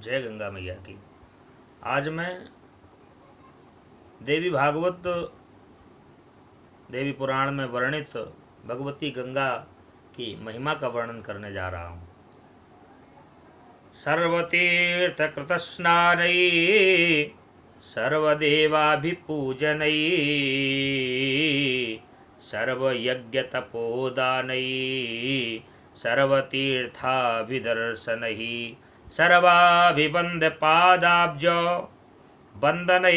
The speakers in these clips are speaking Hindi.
जय गंगा मैया की। आज मैं देवी भागवत देवी पुराण में वर्णित भगवती गंगा की महिमा का वर्णन करने जा रहा हूँ। सर्वतीर्थकृतस्नानै सर्वदेवाभिपूजनै सर्वयज्ञतपोदानै सर्वतीर्थाभिदर्शनै सर्वाभिवन्द्यपादाब्ज वन्दनैस्तवनैरपि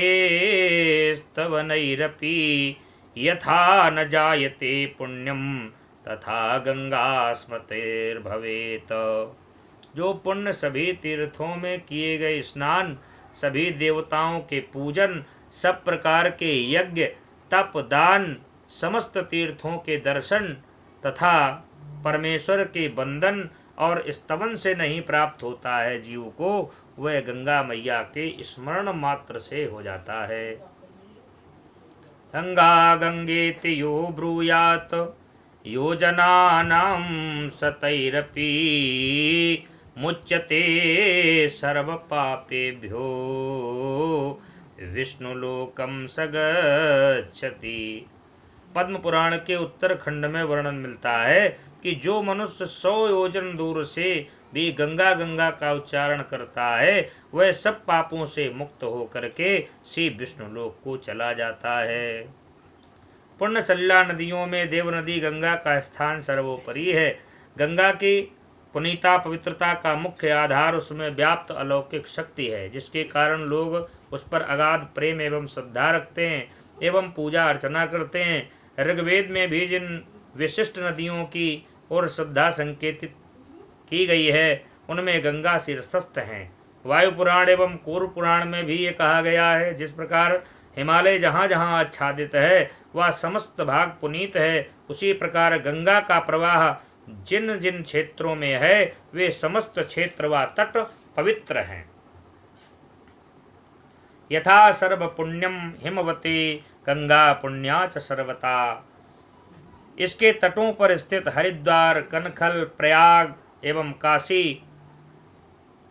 यथा न जायते पुण्यं तथा गंगा स्मृतिर्भवेत्। जो पुण्य सभी तीर्थों में किए गए स्नान, सभी देवताओं के पूजन, सब प्रकार के यज्ञ, तप, दान, समस्त तीर्थों के दर्शन तथा परमेश्वर के बंधन और स्तवन से नहीं प्राप्त होता है जीव को, वह गंगा मैया के स्मरण मात्र से हो जाता है। गंगा गंगेति यो ब्रूयात योजनानां सतैरपि मुच्यते सर्व पापेभ्यो विष्णुलोकम स गच्छति। पद्म पुराण के उत्तरखंड में वर्णन मिलता है कि जो मनुष्य 100 योजन दूर से भी गंगा गंगा का उच्चारण करता है, वह सब पापों से मुक्त होकर के श्री विष्णुलोक को चला जाता है। पुण्यसलिला नदियों में देव नदी गंगा का स्थान सर्वोपरि है। गंगा की पुनीता पवित्रता का मुख्य आधार उसमें व्याप्त अलौकिक शक्ति है, जिसके कारण लोग उस पर अगाध प्रेम एवं श्रद्धा रखते हैं एवं पूजा अर्चना करते हैं। ऋग्वेद में भी जिन विशिष्ट नदियों की ओर श्रद्धा संकेतित की गई है, उनमें गंगा शीर्षस्थ हैं। वायु पुराण एवं कूर्म पुराण में भी ये कहा गया है, जिस प्रकार हिमालय जहाँ जहाँ आच्छादित है वह समस्त भाग पुनीत है, उसी प्रकार गंगा का प्रवाह जिन जिन क्षेत्रों में है वे समस्त क्षेत्र व तट पवित्र हैं। यथा सर्व पुण्यम हिमवती गंगा पुण्या च सर्वता। इसके तटों पर स्थित हरिद्वार, कनखल, प्रयाग एवं काशी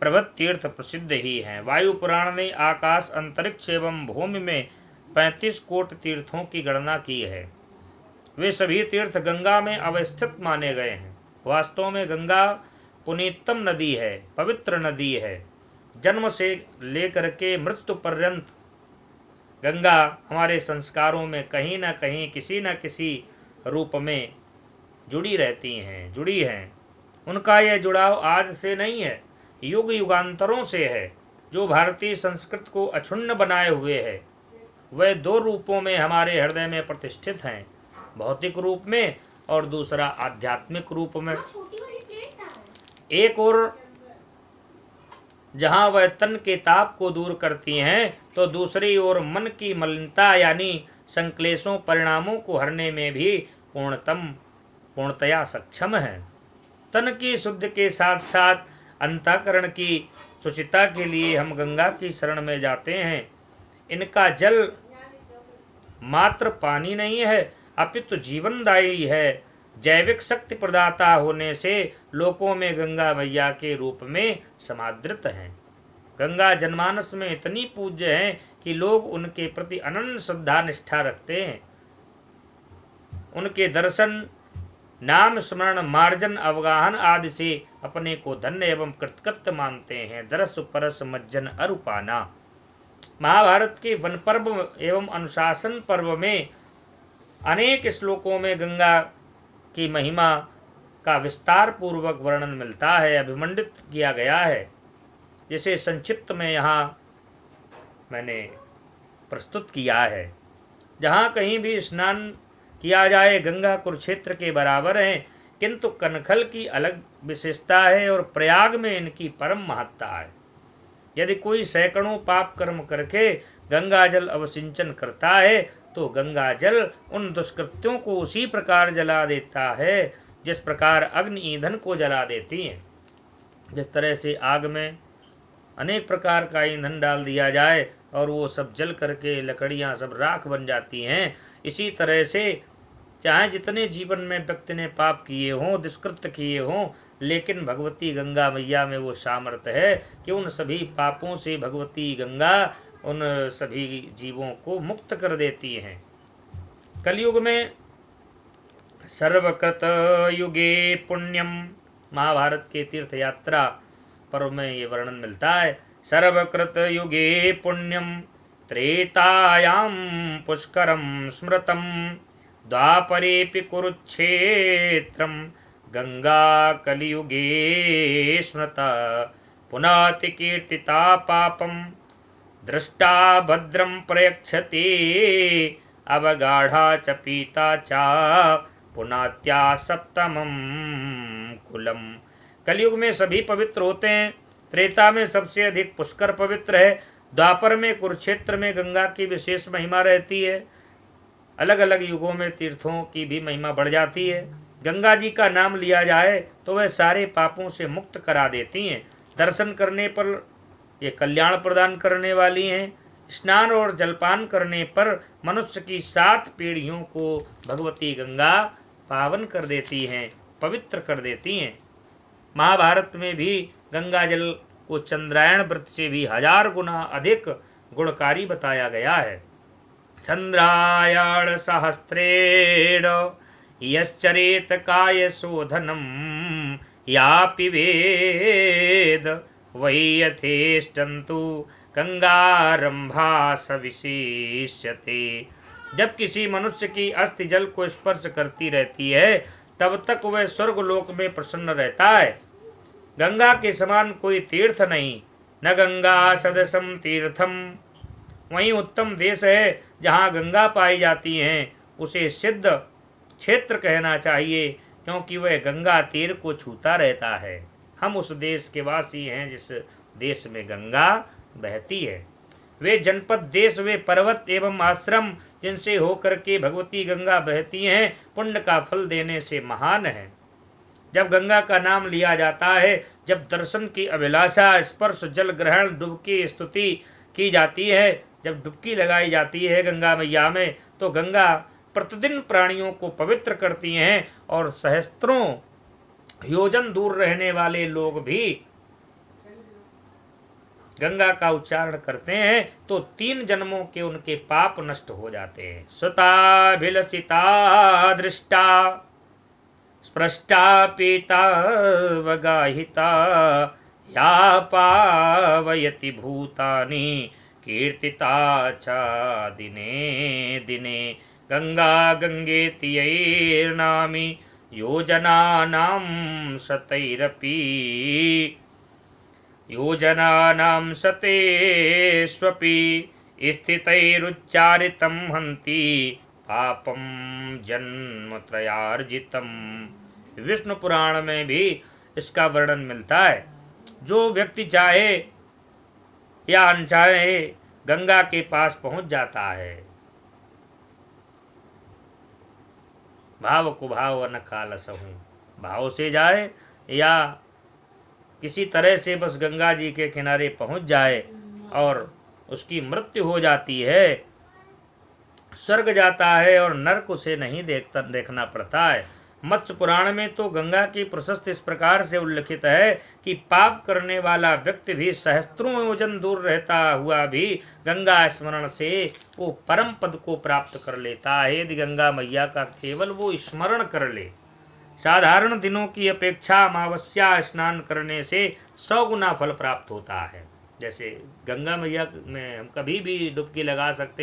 प्रभृत तीर्थ प्रसिद्ध ही हैं। वायु पुराण ने आकाश, अंतरिक्ष एवं भूमि में 35 कोटि तीर्थों की गणना की है। वे सभी तीर्थ गंगा में अवस्थित माने गए हैं। वास्तव में गंगा पुनीतम नदी है, पवित्र नदी है। जन्म से लेकर के मृत्यु पर्यंत गंगा हमारे संस्कारों में कहीं न कहीं किसी न किसी रूप में जुड़ी हैं। उनका यह जुड़ाव आज से नहीं है, युग युगांतरों से है, जो भारतीय संस्कृति को अक्षुण्ण बनाए हुए है। वह 2 रूपों में हमारे हृदय में प्रतिष्ठित हैं, भौतिक रूप में और दूसरा आध्यात्मिक रूप में। एक और जहाँ वह तन के ताप को दूर करती हैं, तो दूसरी ओर मन की मलिनता यानी संक्लेशों परिणामों को हरने में भी पूर्णतया सक्षम है। तन की शुद्ध के साथ साथ अंतःकरण की शुचिता के लिए हम गंगा की शरण में जाते हैं। इनका जल मात्र पानी नहीं है, अपितु जीवनदायी है। जैविक शक्ति प्रदाता होने से लोकों में गंगा मैया के रूप में समादृत हैं। गंगा जनमानस में इतनी पूज्य है कि लोग उनके प्रति अनन्य श्रद्धा निष्ठा रखते हैं। उनके दर्शन, नाम स्मरण, मार्जन, अवगाहन आदि से अपने को धन्य एवं कृतकृत्य मानते हैं। दरस परस मज्जन अरुपाना। महाभारत के वन पर्व एवं अनुशासन पर्व में अनेक श्लोकों में गंगा की महिमा का विस्तार पूर्वक वर्णन मिलता है, अभिमंडित किया गया है, जिसे संक्षिप्त में यहाँ मैंने प्रस्तुत किया है। जहाँ कहीं भी स्नान किया जाए गंगा कुरुक्षेत्र के बराबर है, किंतु कनखल की अलग विशेषता है और प्रयाग में इनकी परम महत्ता है। यदि कोई सैकड़ों पाप कर्म करके गंगा जल अवसिंचन करता है, तो गंगा जल उन दुष्कृत्यों को उसी प्रकार जला देता है जिस प्रकार अग्नि ईंधन को जला देती है। जिस तरह से आग में अनेक प्रकार का ईंधन डाल दिया जाए और वो सब जल करके लकड़ियाँ सब राख बन जाती हैं, इसी तरह से चाहे जितने जीवन में व्यक्ति ने पाप किए हों, दुष्कृत्य किए हों, लेकिन भगवती गंगा मैया में वो सामर्थ्य है कि उन सभी पापों से भगवती गंगा उन सभी जीवों को मुक्त कर देती हैं। कलयुग में सर्वकृत युगे पुण्यम, महाभारत के तीर्थ यात्रा पर्व में ये वर्णन मिलता है। सर्वकृत युगे पुण्यम त्रेतायाम पुष्करम स्मृतम द्वापरेऽपि कुरुक्षेत्रम गंगा कलियुगे स्मृता पुनाति कीर्तिता पापम दृष्टा भद्रम प्रयक्षते अवगाढ़ा च पीता च पुनात्या सप्तमम कुलम। कलयुग में सभी पवित्र होते हैं। त्रेता में सबसे अधिक पुष्कर पवित्र है। द्वापर में कुरुक्षेत्र में गंगा की विशेष महिमा रहती है। अलग अलग युगों में तीर्थों की भी महिमा बढ़ जाती है। गंगा जी का नाम लिया जाए तो वह सारे पापों से मुक्त करा देती हैं। दर्शन करने पर ये कल्याण प्रदान करने वाली हैं। स्नान और जलपान करने पर मनुष्य की 7 पीढ़ियों को भगवती गंगा पावन कर देती हैं, पवित्र कर देती हैं। महाभारत में भी गंगा जल को चंद्रायण व्रत से भी 1000 गुना अधिक गुणकारी बताया गया है। चंद्रायण सहस्रेण यश्चरेत काय शोधनम या पिबेद वै यथेष्टन्तु गंगारंभा सविशेष्यते। जब किसी मनुष्य की अस्थि जल को स्पर्श करती रहती है तब तक वह स्वर्गलोक में प्रसन्न रहता है। गंगा के समान कोई तीर्थ नहीं, न गंगा सदसम तीर्थम। वहीं उत्तम देश है जहाँ गंगा पाई जाती हैं, उसे सिद्ध क्षेत्र कहना चाहिए, क्योंकि वह गंगा तीर को छूता रहता है। हम उस देश के वासी हैं जिस देश में गंगा बहती है। वे जनपद देश, वे पर्वत एवं आश्रम जिनसे होकर के भगवती गंगा बहती हैं, पुण्य का फल देने से महान है। जब गंगा का नाम लिया जाता है, जब दर्शन की अभिलाषा, स्पर्श, जल ग्रहण, डुबकी स्तुति की जाती है, जब डुबकी लगाई जाती है गंगा मैया में, तो गंगा प्रतिदिन प्राणियों को पवित्र करती हैं और सहस्त्रों योजन दूर रहने वाले लोग भी गंगा का उच्चारण करते हैं तो 3 जन्मों के उनके पाप नष्ट हो जाते हैं। सुताभिलषिता दृष्टा स्पृष्टा पीता वगाहिता या पावयति भूतानि कीर्तिता च दिने दिने गंगा गंगेति यैर्नामी योजनानां शतैरपि योजनानां शतेष्वपि स्थितैरुच्चारितं हन्ति पापं जन्मत्रयार्जितम्। विष्णु पुराण में भी इसका वर्णन मिलता है। जो व्यक्ति चाहे या अनचाहे गंगा के पास पहुंच जाता है। भाव को भाव न कालसहु, भाव से जाए या किसी तरह से बस गंगा जी के किनारे पहुंच जाए और उसकी मृत्यु हो जाती है, स्वर्ग जाता है और नरक उसे नहीं देखना पड़ता है। मत्स्य पुराण में तो गंगा की प्रशस्ति इस प्रकार से उल्लिखित है कि पाप करने वाला व्यक्ति भी सहस्त्रों योजन दूर रहता हुआ भी गंगा स्मरण से वो परम पद को प्राप्त कर लेता है, यदि गंगा मैया का केवल वो स्मरण कर ले। साधारण दिनों की अपेक्षा अमावस्या स्नान करने से 100 गुना फल प्राप्त होता है। जैसे गंगा मैया में हम कभी भी डुबकी लगा सकते